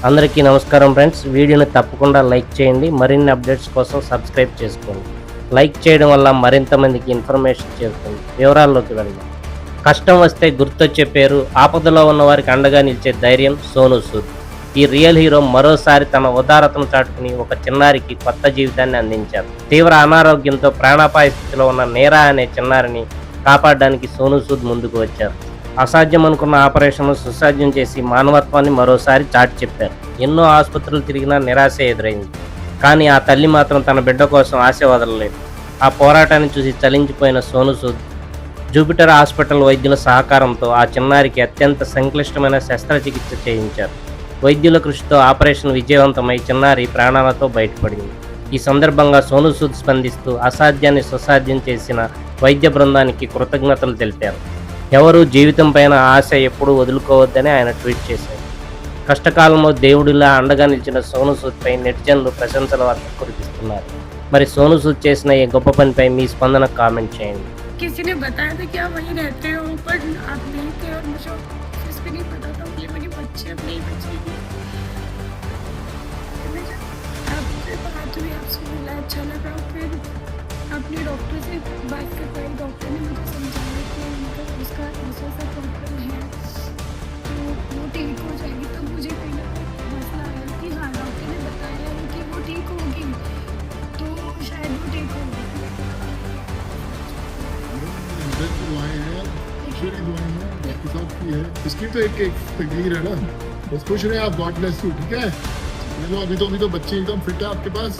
అందరికీ నమస్కారం ఫ్రెండ్స్. వీడియోని తప్పకుండా లైక్ చేయండి. మరిన్ని అప్డేట్స్ కోసం సబ్స్క్రైబ్ చేసుకోండి. లైక్ చేయడం వల్ల మరింత మందికి ఇన్ఫర్మేషన్ చేరుతుంది. వివరాల్లోకి వెళ్దాం. కష్టం వస్తే గుర్తొచ్చే పేరు, ఆపదలో ఉన్న వారికి అండగా నిలిచే ధైర్యం సోనూ సూద్. ఈ రియల్ హీరో మరోసారి తన ఉదారతను చాటుకుని ఒక చిన్నారికి కొత్త జీవితాన్ని అందించారు. తీవ్ర అనారోగ్యంతో ప్రాణాపాయ స్థితిలో ఉన్న నీరా అనే చిన్నారిని కాపాడడానికి సోనూ సూద్ ముందుకు వచ్చారు. అసాధ్యం అనుకున్న ఆపరేషన్ను సుసాధ్యం చేసి మానవత్వాన్ని మరోసారి చాటి చెప్పారు. ఎన్నో ఆసుపత్రులు తిరిగినా నిరాశ ఎదురైంది. కానీ ఆ తల్లి మాత్రం తన బిడ్డ కోసం ఆశ వదలలేదు. ఆ పోరాటాన్ని చూసి చలించిపోయిన సోనూ సూద్ జూపిటర్ హాస్పిటల్ వైద్యుల సహకారంతో ఆ చిన్నారికి అత్యంత సంక్లిష్టమైన శస్త్రచికిత్స చేయించారు. వైద్యుల కృషితో ఆపరేషన్ విజయవంతమై చిన్నారి ప్రాణాలతో బయటపడింది. ఈ సందర్భంగా సోనూ సూద్ స్పందిస్తూ అసాధ్యాన్ని సుసాధ్యం చేసిన వైద్య బృందానికి కృతజ్ఞతలు తెలిపారు. ఎవరు జీవితం పైన ఆశ ఎప్పుడూ వదులుకోవద్దని ఆయన ట్వీట్ చేశారు. కష్టకాలంలో దేవుడిలా అండగా నిలిచిన సోనూ సూద్పై నెటిజన్లు ప్రశంసల వర్షం కురిపిస్తున్నారు. మరి సోనూ సూద్ చేసిన ఈ గొప్ప పనిపై మీ స్పందన కామెంట్ చేయండి. किसी ने बताया था कि आप वहीं रहते हो, पर आप नहीं थे और मुझे ऑफिस भी नहीं पता था। ये मेरी बच्ची अब नहीं बचेगी। आपसे बात हुई, आपसे मिला, अच्छा लगा। फिर अपने डॉक्टर से बात कर पाई। डॉक्टर ने मुझे समझाया कि उनका उसका ऐसा सा प्रॉब्लम है, तो वो ठीक हो जाएगी। तो मुझे कहीं ना कहीं हौसला आया कि हाँ, डॉक्टर ने बताया है कि वो ठीक होगी, तो शायद वो ठीक होगी। दुआएं हैं, ईश्वरी दुआएं हैं, बाकी सब की है। इसकी तो एक तकदीर है ना। बस खुश रहे आप, गॉड ब्लेस यू। ठीक है, अभी तो बच्चे एकदम फिट है आपके पास।